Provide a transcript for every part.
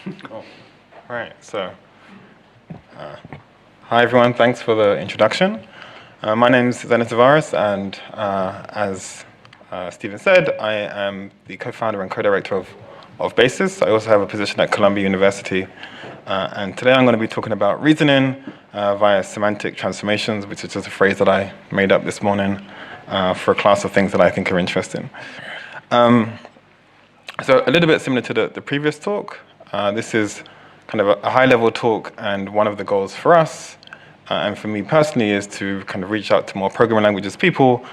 Cool. All right, so hi everyone, thanks for the introduction. My name is Zenith Tavares, and as Stephen said, I am the co-founder and co-director of Basis. I also have a position at Columbia University, and today I'm going to be talking about reasoning via semantic transformations, which is just a phrase that I made up this morning for a class of things that I think are interesting. So a little bit similar to the previous talk. This is kind of a high-level talk, and one of the goals for us, and for me personally, is to kind of reach out to more programming languages people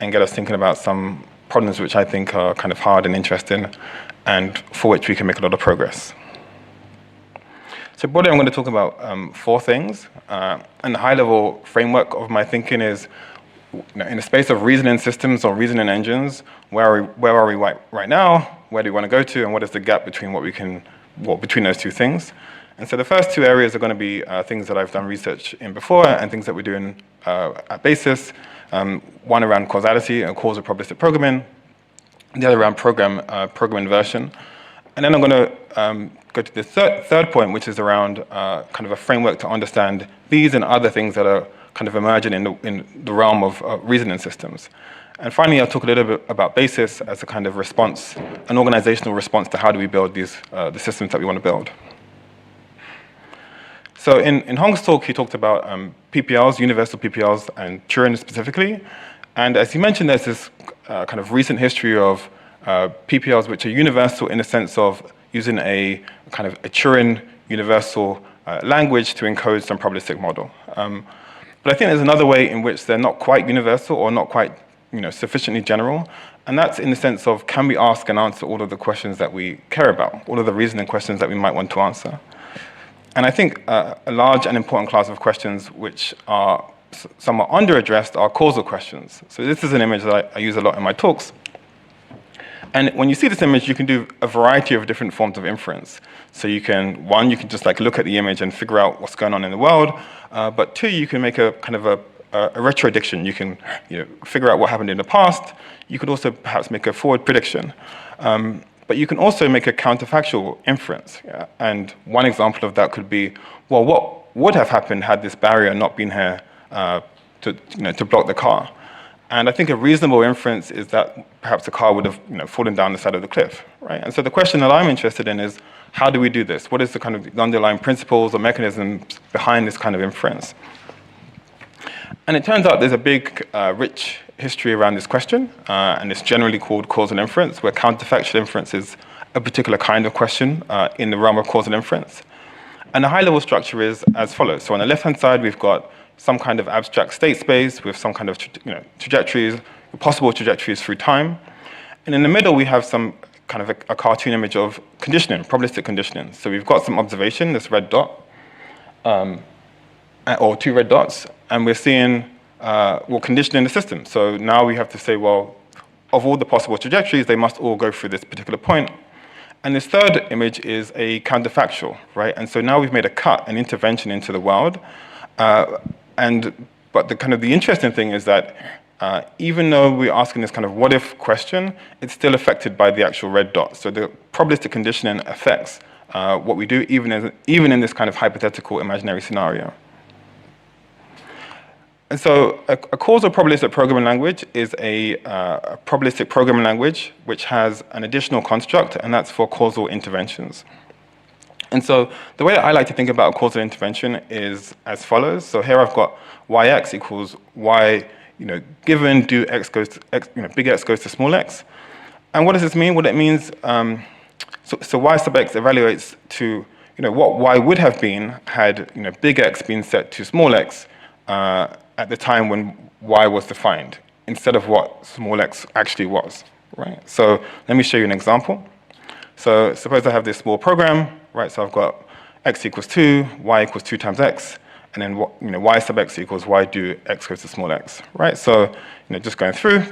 and get us thinking about some problems which I think are kind of hard and interesting, and for which we can make a lot of progress. So broadly, I'm going to talk about four things, and the high-level framework of my thinking is, in the space of reasoning systems or reasoning engines, where are we right now? Where do we want to go to, and what is the gap between between those two things? And so the first two areas are going to be things that I've done research in before and things that we're doing at Basis. One around causality and causal probabilistic programming, the other around program inversion. And then I'm going to go to the third point, which is around kind of a framework to understand these and other things that are kind of emerging in the realm of reasoning systems. And finally, I'll talk a little bit about Basis as a kind of response, an organizational response to how do we build these the systems that we want to build. So in Hong's talk, he talked about PPLs, universal PPLs, and Turing specifically. And as he mentioned, there's this kind of recent history of PPLs which are universal in the sense of using a kind of a Turing universal language to encode some probabilistic model. But I think there's another way in which they're not quite universal or not quite sufficiently general, and that's in the sense of, can we ask and answer all of the questions that we care about, all of the reasoning questions that we might want to answer? And I think a large and important class of questions which are somewhat under-addressed are causal questions. So this is an image that I use a lot in my talks. And when you see this image, you can do a variety of different forms of inference. So you can just like look at the image and figure out what's going on in the world. But two, you can make a kind of a retrodiction. You can figure out what happened in the past. You could also perhaps make a forward prediction. But you can also make a counterfactual inference. Yeah? And one example of that could be, well, what would have happened had this barrier not been here to block the car? And I think a reasonable inference is that perhaps the car would have fallen down the side of the cliff, right? And so the question that I'm interested in is, how do we do this? What is the kind of underlying principles or mechanisms behind this kind of inference? And it turns out there's a big, rich history around this question, and it's generally called causal inference, where counterfactual inference is a particular kind of question in the realm of causal inference. And the high-level structure is as follows. So on the left-hand side, we've got some kind of abstract state space with some kind of trajectories, possible trajectories through time. And in the middle, we have some kind of a cartoon image of conditioning, probabilistic conditioning. So we've got some observation, this red dot, or two red dots, and we're seeing conditioning the system. So now we have to say, well, of all the possible trajectories, they must all go through this particular point. And this third image is a counterfactual, right? And so now we've made a cut, an intervention into the world. But the interesting thing is that even though we're asking this kind of what if question, it's still affected by the actual red dot. So the probabilistic conditioning affects what we do, even in this kind of hypothetical imaginary scenario. And so a causal probabilistic programming language is a probabilistic programming language which has an additional construct, and that's for causal interventions. And so the way that I like to think about a causal intervention is as follows. So here I've got yx equals y, given do x goes to x, big X goes to small x. And what does this mean? Well, it means, so y sub x evaluates to, what y would have been had, big X been set to small x at the time when y was defined, instead of what small x actually was, right? So let me show you an example. So suppose I have this small program, right? So I've got x equals 2, y equals 2 times x, and then y sub x equals y do x goes to small x, right? So just going through,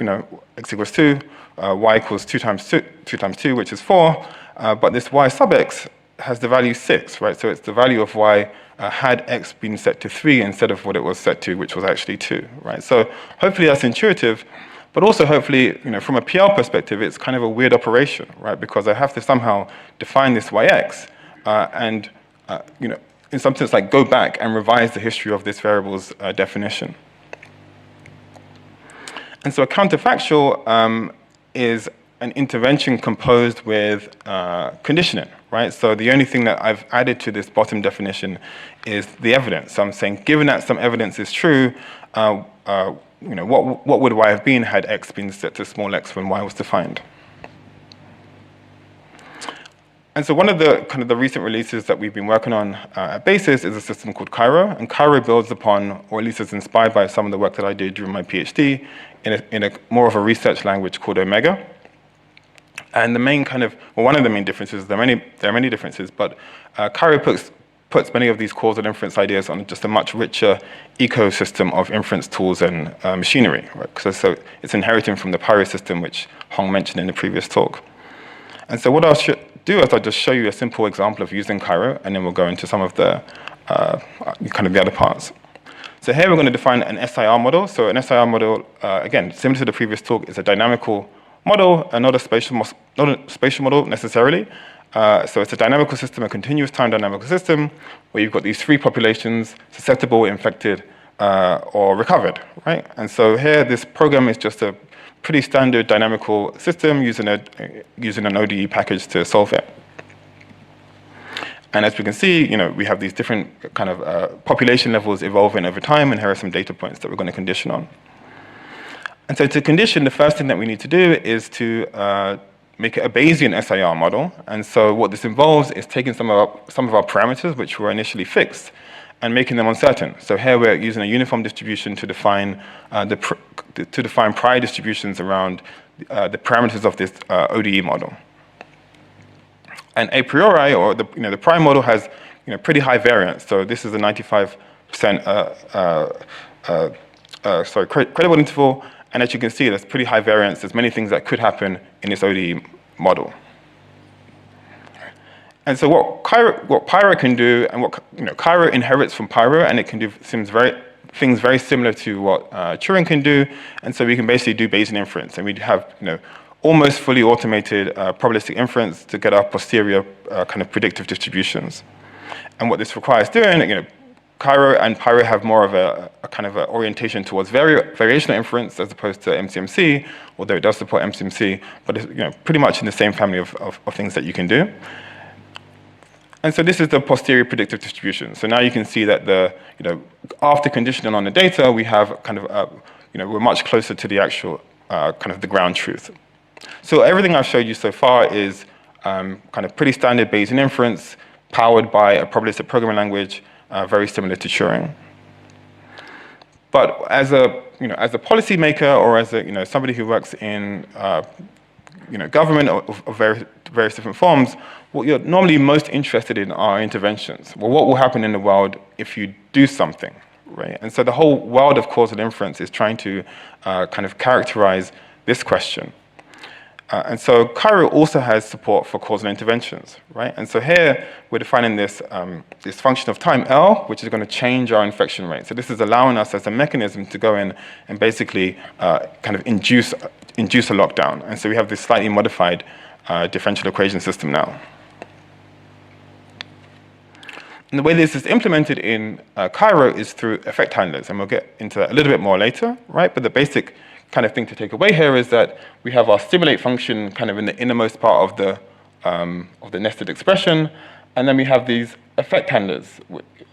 x equals 2, y equals 2 times 2, which is 4, but this y sub x has the value 6, right? So it's the value of y had x been set to 3 instead of what it was set to, which was actually 2, right? So hopefully that's intuitive, but also hopefully, from a PL perspective, it's kind of a weird operation, right? Because I have to somehow define this yx, and in some sense, like go back and revise the history of this variable's definition. And so a counterfactual is an intervention composed with conditioning, right? So the only thing that I've added to this bottom definition is the evidence. So I'm saying, given that some evidence is true, what would y have been had x been set to small x when y was defined? And so one of the kind of the recent releases that we've been working on at Basis is a system called Cairo, and Cairo builds upon, or at least is inspired by, some of the work that I did during my PhD in a more of a research language called Omega. And the main kind of, well, one of the main differences, there are many differences, but Cairo puts many of these causal inference ideas on just a much richer ecosystem of inference tools and machinery, right? So it's inheriting from the Pyro system, which Hong mentioned in the previous talk. And so what I'll do is I'll just show you a simple example of using Cairo, and then we'll go into some of the kind of the other parts. So here we're going to define an SIR model. So an SIR model, again, similar to the previous talk, is a dynamical model and not a spatial model necessarily. So it's a dynamical system, a continuous time dynamical system, where you've got these three populations: susceptible, infected, or recovered, right? And so here, this program is just a pretty standard dynamical system using an ODE package to solve it. And as we can see, we have these different kind of population levels evolving over time, and here are some data points that we're going to condition on. And so to condition, the first thing that we need to do is to make it a Bayesian SIR model. And so what this involves is taking some of our parameters, which were initially fixed, and making them uncertain. So here we're using a uniform distribution to define prior distributions around the parameters of this ODE model. And a priori, or the prior model has pretty high variance. So this is a 95% credible interval, and as you can see, there's pretty high variance. There's many things that could happen in this ODE model. And so what Pyro can do, and what Cairo inherits from Pyro, and it can do things very similar to what Turing can do. And so we can basically do Bayesian inference, and we have almost fully automated probabilistic inference to get our posterior kind of predictive distributions. And what this requires doing, Cairo and Pyro have more of a kind of orientation towards variational inference as opposed to MCMC, although it does support MCMC, but it's pretty much in the same family of things that you can do. And so this is the posterior predictive distribution. So now you can see that after conditioning on the data, we have kind of we're much closer to the actual kind of the ground truth. So everything I've showed you so far is kind of pretty standard Bayesian inference, powered by a probabilistic programming language, very similar to Turing. But as a policymaker, or as somebody who works in government of various different forms, what you're normally most interested in are interventions. Well, what will happen in the world if you do something, right? And so the whole world of causal inference is trying to kind of characterize this question. And so Cairo also has support for causal interventions, right? And so here we're defining this function of time L, which is going to change our infection rate. So this is allowing us as a mechanism to go in and basically kind of induce a lockdown. And so we have this slightly modified differential equation system now. And the way this is implemented in Cairo is through effect handlers, and we'll get into that a little bit more later, right? But the basic kind of thing to take away here is that we have our stimulate function kind of in the innermost part of the nested expression, and then we have these effect handlers.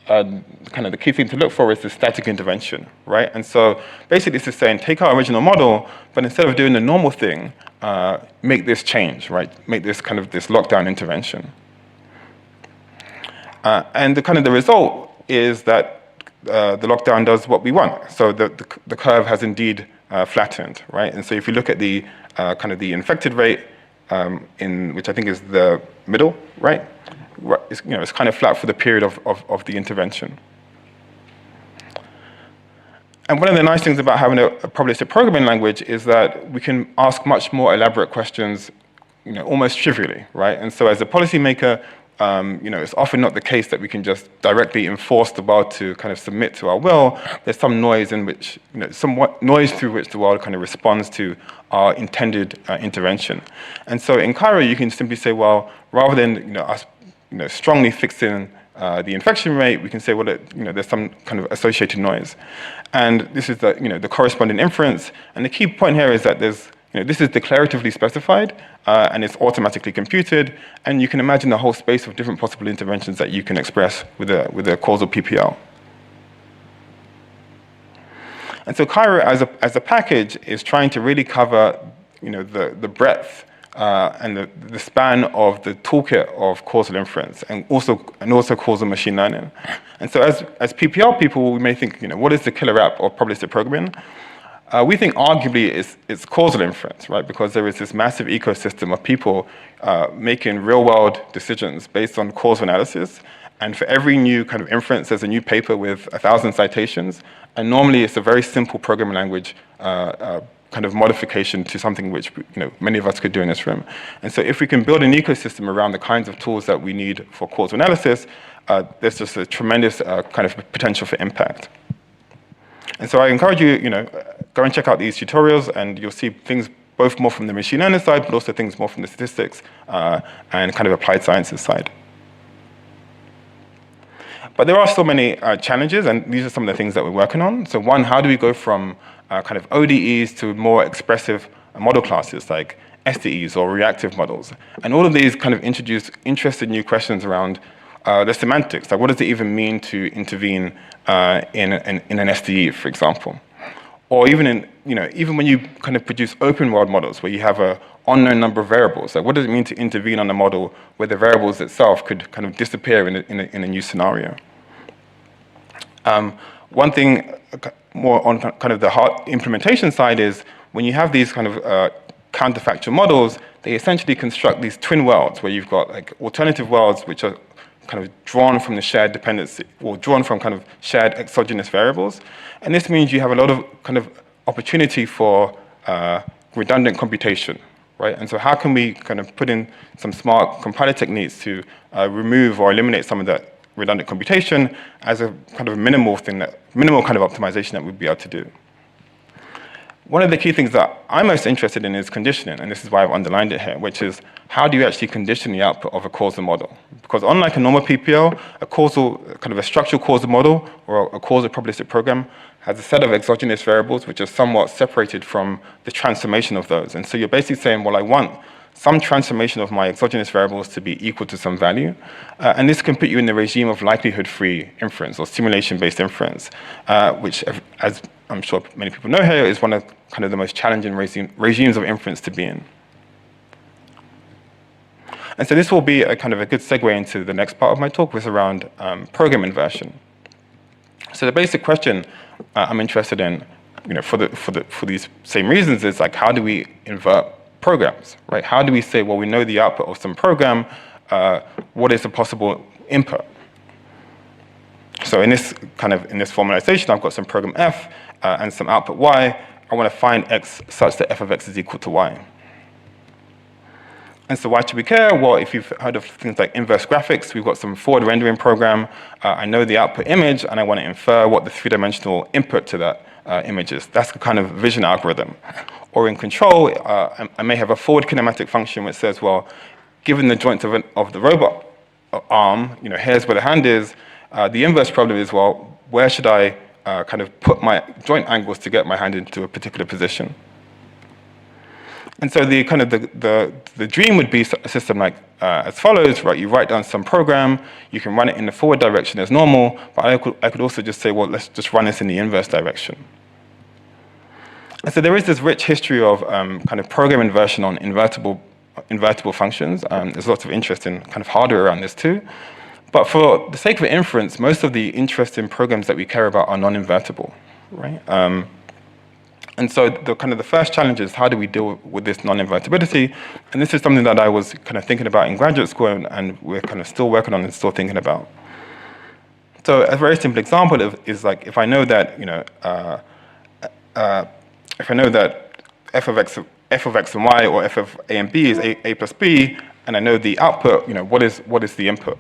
Kind of the key thing to look for is the static intervention, right? And so basically this is saying, take our original model, but instead of doing the normal thing, make this change, right? Make this kind of this lockdown intervention. And the result is that the lockdown does what we want. So the curve has indeed flattened, right? And so if you look at the kind of the infected rate, in which I think is the middle, right? It's, it's kind of flat for the period of the intervention. And one of the nice things about having a probabilistic programming language is that we can ask much more elaborate questions, almost trivially, right? And so as a policymaker, it's often not the case that we can just directly enforce the world to kind of submit to our will. There's some noise in which, somewhat noise through which the world kind of responds to our intended intervention. And so in Cairo, you can simply say, well, rather than us strongly fixing the infection rate, we can say, well, there's some kind of associated noise. And this is the corresponding inference. And the key point here is that this is declaratively specified, and it's automatically computed. And you can imagine the whole space of different possible interventions that you can express with a causal PPL. And so Cairo, as a package, is trying to really cover the breadth and the span of the toolkit of causal inference, and also causal machine learning. And so as PPL people, we may think, what is the killer app of probabilistic programming? We think arguably it's causal inference, right? Because there is this massive ecosystem of people making real-world decisions based on causal analysis. And for every new kind of inference, there's a new paper with 1,000 citations. And normally, it's a very simple programming language kind of modification to something which many of us could do in this room. And so if we can build an ecosystem around the kinds of tools that we need for causal analysis, there's just a tremendous kind of potential for impact. And so I encourage you, go and check out these tutorials, and you'll see things both more from the machine learning side, but also things more from the statistics and kind of applied sciences side. But there are still many challenges, and these are some of the things that we're working on. So one, how do we go from kind of ODEs to more expressive model classes like SDEs or reactive models? And all of these kind of introduce interesting new questions around the semantics. Like, what does it even mean to intervene in an SDE, for example? Or even even when you kind of produce open world models where you have an unknown number of variables, like what does it mean to intervene on a model where the variables itself could kind of disappear in a new scenario? One thing more on kind of the hard implementation side is when you have these kind of counterfactual models, they essentially construct these twin worlds where you've got like alternative worlds which are kind of drawn from the shared dependency, or drawn from kind of shared exogenous variables. And this means you have a lot of kind of opportunity for redundant computation, right? And so how can we kind of put in some smart compiler techniques to remove or eliminate some of that redundant computation as a kind of minimal kind of optimization that we'd be able to do. One of the key things that I'm most interested in is conditioning, and this is why I've underlined it here, which is how do you actually condition the output of a causal model? Because unlike a normal PPL, a structural causal model or a causal probabilistic program has a set of exogenous variables which are somewhat separated from the transformation of those. And so you're basically saying, well, I want some transformation of my exogenous variables to be equal to some value. And this can put you in the regime of likelihood-free inference or simulation-based inference, which, as I'm sure many people know here, is one of kind of the most challenging regimes of inference to be in. And so this will be a kind of a good segue into the next part of my talk, which is around program inversion. So the basic question I'm interested in, for these same reasons, is like, how do we invert programs, right? How do we say, well, we know the output of some program, what is the possible input? So in this formalization, I've got some program f and some output y. I want to find x such that f of x is equal to y. And so why should we care? Well, if you've heard of things like inverse graphics, we've got some forward rendering program. I know the output image, and I want to infer what the three-dimensional input to that image is. That's the kind of vision algorithm. Or in control, I may have a forward kinematic function which says, well, given the joints of the robot arm, here's where the hand is. The inverse problem is, well, where should I kind of put my joint angles to get my hand into a particular position? And so the dream would be a system like as follows, right? You write down some program, you can run it in the forward direction as normal, but I could also just say, well, let's just run this in the inverse direction. And so there is this rich history of kind of program inversion on invertible functions. There's lots of interesting kind of hardware around this too. But for the sake of inference, most of the interesting programs that we care about are non-invertible, right? And so the first challenge is, how do we deal with this non-invertibility? And this is something that I was kind of thinking about in graduate school, and we're kind of still working on and still thinking about. So a very simple example is like, if I know that if I know that f of x and y, or f of a and b is a plus b, and I know the output, what is the input?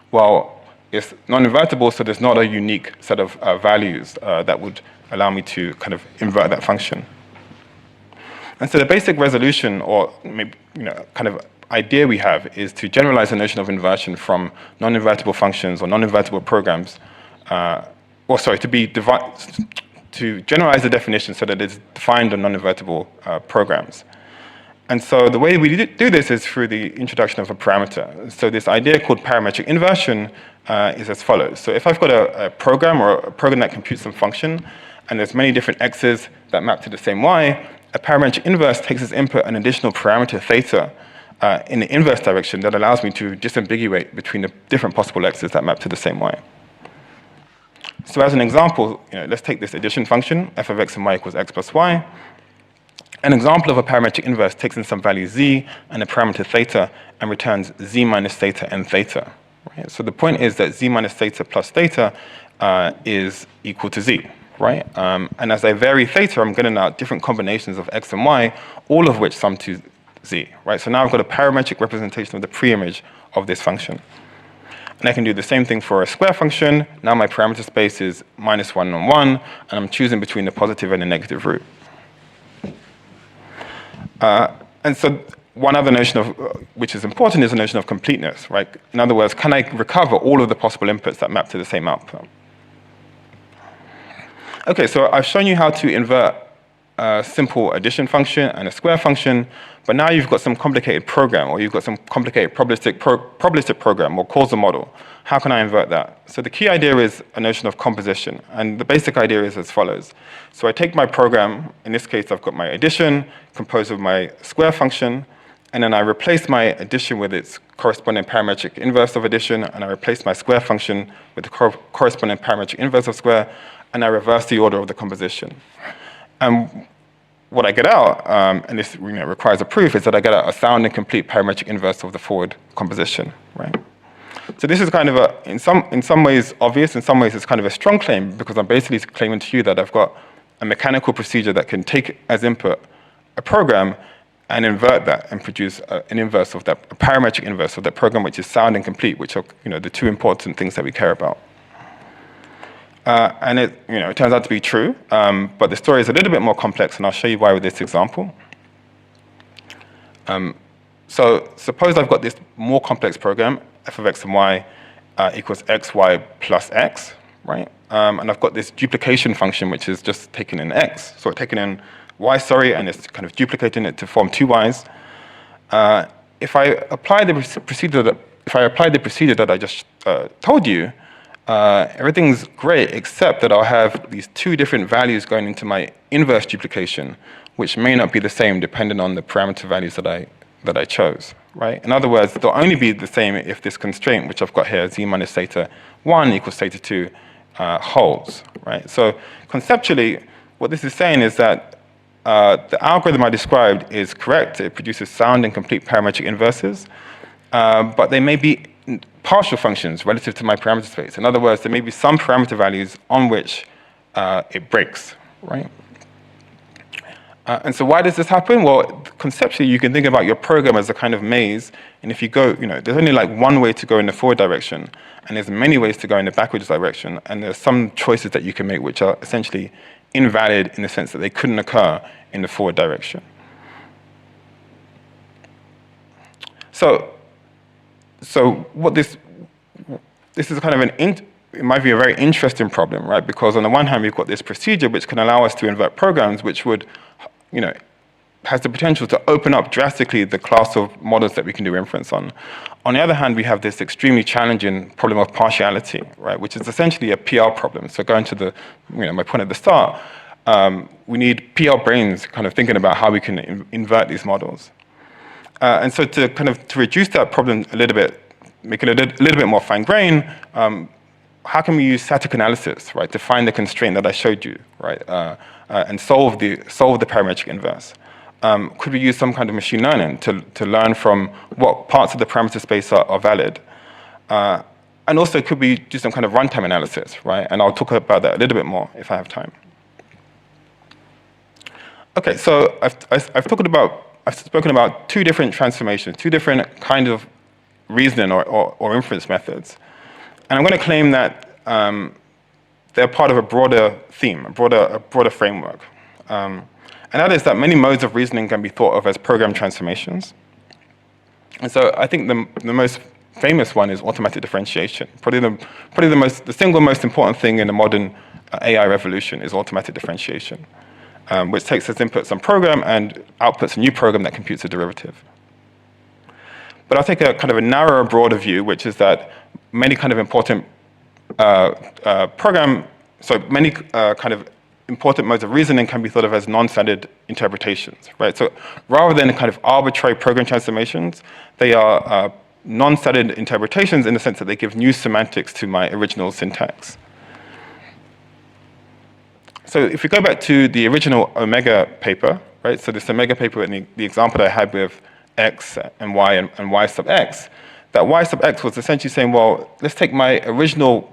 Well, it's non-invertible, so there's not a unique set of values that would allow me to kind of invert that function. And so the basic resolution, or maybe kind of idea we have is to generalize the notion of inversion from non-invertible functions or non-invertible programs, to generalize the definition so that it's defined on non-invertible programs. And so the way we do this is through the introduction of a parameter. So this idea called parametric inversion is as follows. So if I've got a program or a program that computes some function, and there's many different x's that map to the same y, a parametric inverse takes as input an additional parameter theta in the inverse direction that allows me to disambiguate between the different possible x's that map to the same y. So as an example, let's take this addition function, f of x and y equals x plus y. An example of a parametric inverse takes in some value z and a parameter theta and returns z minus theta and theta. Right? So the point is that z minus theta plus theta is equal to z. Right? And as I vary theta, I'm getting out different combinations of x and y, all of which sum to z. Right? So now I've got a parametric representation of the preimage of this function. And I can do the same thing for a square function. Now my parameter space is -1 and 1, and I'm choosing between the positive and the negative root. And so one other notion of which is important is the notion of completeness, right? In other words, can I recover all of the possible inputs that map to the same output? Okay, so I've shown you how to invert a simple addition function and a square function, but now you've got some complicated program, or you've got some complicated probabilistic program or causal model. How can I invert that? So the key idea is a notion of composition, and the basic idea is as follows. So I take my program, in this case I've got my addition, composed of my square function, and then I replace my addition with its corresponding parametric inverse of addition, and I replace my square function with the corresponding parametric inverse of square, and I reverse the order of the composition. And what I get out, and this requires a proof, is that I get out a sound and complete parametric inverse of the forward composition, right? So this is kind of in some ways obvious, in some ways it's kind of a strong claim, because I'm basically claiming to you that I've got a mechanical procedure that can take as input a program and invert that and produce an inverse of that, a parametric inverse of that program, which is sound and complete, which are the two important things that we care about. And it turns out to be true, but the story is a little bit more complex, and I'll show you why with this example. So suppose I've got this more complex program, f of x and y equals x, y plus x, right? And I've got this duplication function, which is just taking in x. So it's taking in y, and it's kind of duplicating it to form two y's. If I apply the procedure that I just told you, everything's great, except that I'll have these two different values going into my inverse duplication, which may not be the same depending on the parameter values that I chose, right? In other words, they'll only be the same if this constraint, which I've got here, z minus theta 1 equals theta 2, holds, right? So conceptually, what this is saying is that the algorithm I described is correct. It produces sound and complete parametric inverses, but they may be partial functions relative to my parameter space. In other words, there may be some parameter values on which it breaks, right? And so why does this happen? Well, conceptually, you can think about your program as a kind of maze, and if you go, there's only like one way to go in the forward direction, and there's many ways to go in the backwards direction, and there's some choices that you can make which are essentially invalid in the sense that they couldn't occur in the forward direction. So what this is kind of it might be a very interesting problem, right? Because on the one hand, we've got this procedure which can allow us to invert programs, which would, has the potential to open up drastically the class of models that we can do inference on. On the other hand, we have this extremely challenging problem of partiality, right? Which is essentially a PR problem. So going to my point at the start, we need PR brains kind of thinking about how we can invert these models. And so to reduce that problem a little bit, make it a little bit more fine-grained, how can we use static analysis, right, to find the constraint that I showed you, right, and solve the parametric inverse? Could we use some kind of machine learning to learn from what parts of the parameter space are valid? And also, could we do some kind of runtime analysis, right? And I'll talk about that a little bit more if I have time. Okay, so I've spoken about two different transformations, two different kind of reasoning or inference methods. And I'm going to claim that they're part of a broader theme, a broader framework. And that is that many modes of reasoning can be thought of as program transformations. And so I think the most famous one is automatic differentiation. Probably the single most important thing in the modern AI revolution is automatic differentiation, which takes as input some program and outputs a new program that computes a derivative. But I'll take a kind of a narrower, broader view, which is that many kind of important many kind of important modes of reasoning can be thought of as non-standard interpretations, right? So rather than kind of arbitrary program transformations, they are non-standard interpretations in the sense that they give new semantics to my original syntax. So if we go back to the original Omega paper, right? So this Omega paper, and the example that I had with x and y and y sub x, that y sub x was essentially saying, well, let's take my original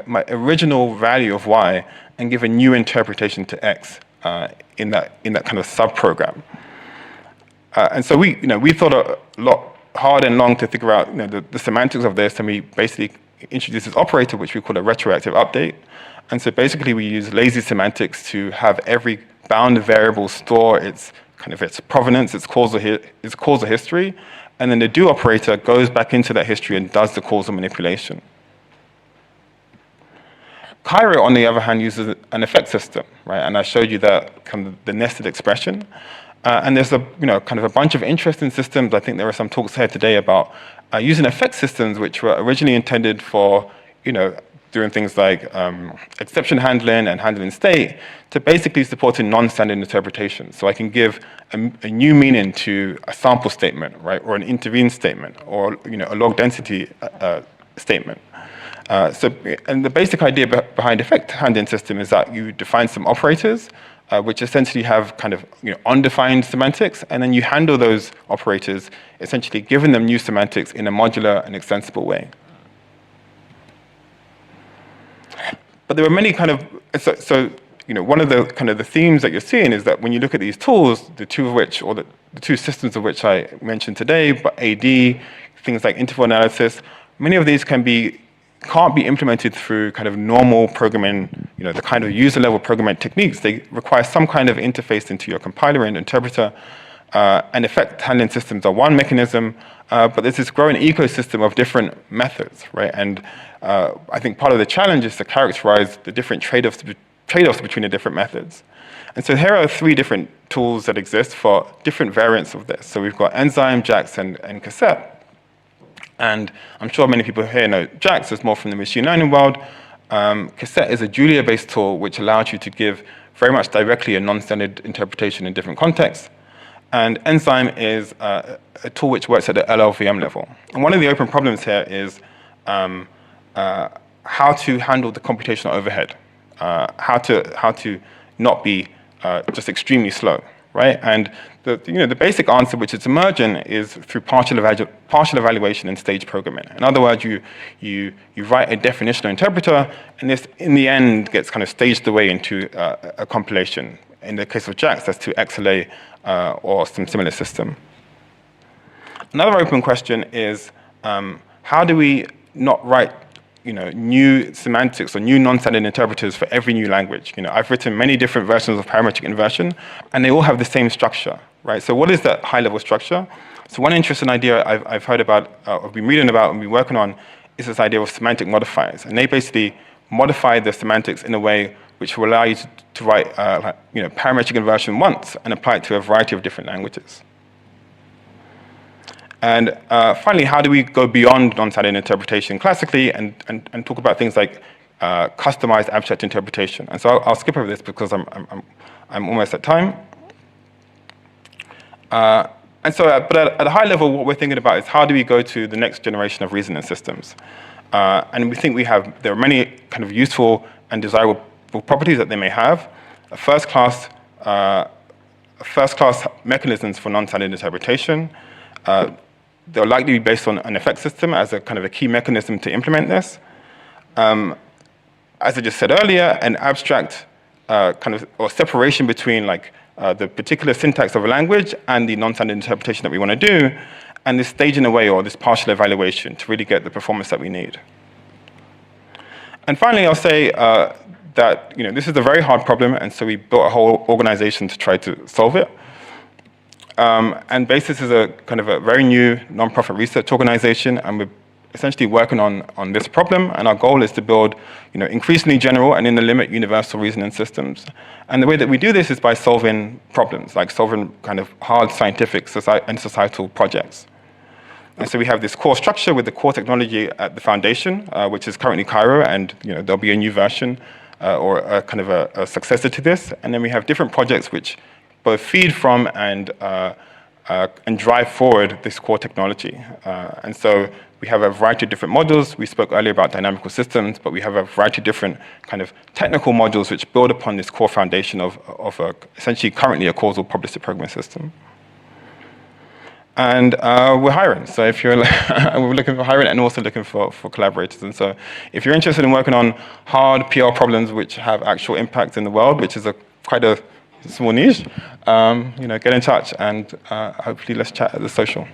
my original value of y and give a new interpretation to x in that kind of subprogram. And so we thought a lot hard and long to figure out the semantics of this, and we basically introduced this operator which we call a retroactive update. And so basically we use lazy semantics to have every bound variable store its provenance, its causal history, and then the do operator goes back into that history and does the causal manipulation. Cairo, on the other hand, uses an effect system, right? And I showed you that kind of the nested expression. And there's a kind of a bunch of interesting systems. I think there are some talks here today about using effect systems which were originally intended for doing things like exception handling and handling state to basically supporting non-standard interpretations. So I can give a new meaning to a sample statement, right, or an intervene statement, or a log density statement. And the basic idea behind effect handling system is that you define some operators which essentially have kind of undefined semantics, and then you handle those operators, essentially giving them new semantics in a modular and extensible way. But there are many kind of one of the kind of the themes that you're seeing is that when you look at these tools, the two systems of which I mentioned today, but AD, things like interval analysis, many of these can't be implemented through kind of normal programming, the kind of user-level programming techniques. They require some kind of interface into your compiler and interpreter. And effect handling systems are one mechanism, but there's this growing ecosystem of different methods, right? And I think part of the challenge is to characterize the different trade-offs between the different methods. And so here are 3 different tools that exist for different variants of this. So we've got Enzyme, JAX, and Cassette. And I'm sure many people here know JAX is more from the machine learning world. Cassette is a Julia-based tool which allows you to give very much directly a non-standard interpretation in different contexts. And Enzyme is a tool which works at the LLVM level. And one of the open problems here is how to handle the computational overhead, how to not be just extremely slow, right? And the basic answer, which is emergent, is through partial evaluation and stage programming. In other words, you write a definitional interpreter, and this, in the end, gets kind of staged away into a compilation. In the case of JAX, that's to XLA or some similar system. Another open question is how do we not write new semantics or new non-standard interpreters for every new language? I've written many different versions of parametric inversion, and they all have the same structure, right? So what is that high-level structure? So one interesting idea I've heard about, I've been reading about and been working on, is this idea of semantic modifiers. And they basically modify the semantics in a way which will allow you to write parametric inversion once and apply it to a variety of different languages. And finally, how do we go beyond non-standard interpretation classically and talk about things like customized abstract interpretation? And so I'll skip over this because I'm almost at time. And so, but at a high level, what we're thinking about is how do we go to the next generation of reasoning systems? And we think there are many kind of useful and desirable properties that they may have. First-class mechanisms for non-standard interpretation. They'll likely be based on an effect system as a kind of a key mechanism to implement this. As I just said earlier, an abstract or separation between the particular syntax of a language and the non-standard interpretation that we want to do, and this staging away or this partial evaluation to really get the performance that we need. And finally, I'll say that this is a very hard problem, and so we built a whole organization to try to solve it. And BASIS is a kind of a very new nonprofit research organization, and we're essentially working on this problem. And our goal is to build, increasingly general and in the limit universal reasoning systems. And the way that we do this is by solving problems, like solving kind of hard scientific and societal projects. And so we have this core structure with the core technology at the foundation, which is currently Cairo, and there'll be a new version or a kind of a successor to this. And then we have different projects which both feed from and drive forward this core technology. And so we have a variety of different modules. We spoke earlier about dynamical systems, but we have a variety of different kind of technical modules which build upon this core foundation of essentially currently a causal probabilistic programming system. And we're hiring. So if you're, we're looking for hiring and also looking for collaborators. And so if you're interested in working on hard PR problems which have actual impact in the world, which is quite a small niche, get in touch, and hopefully let's chat at the social.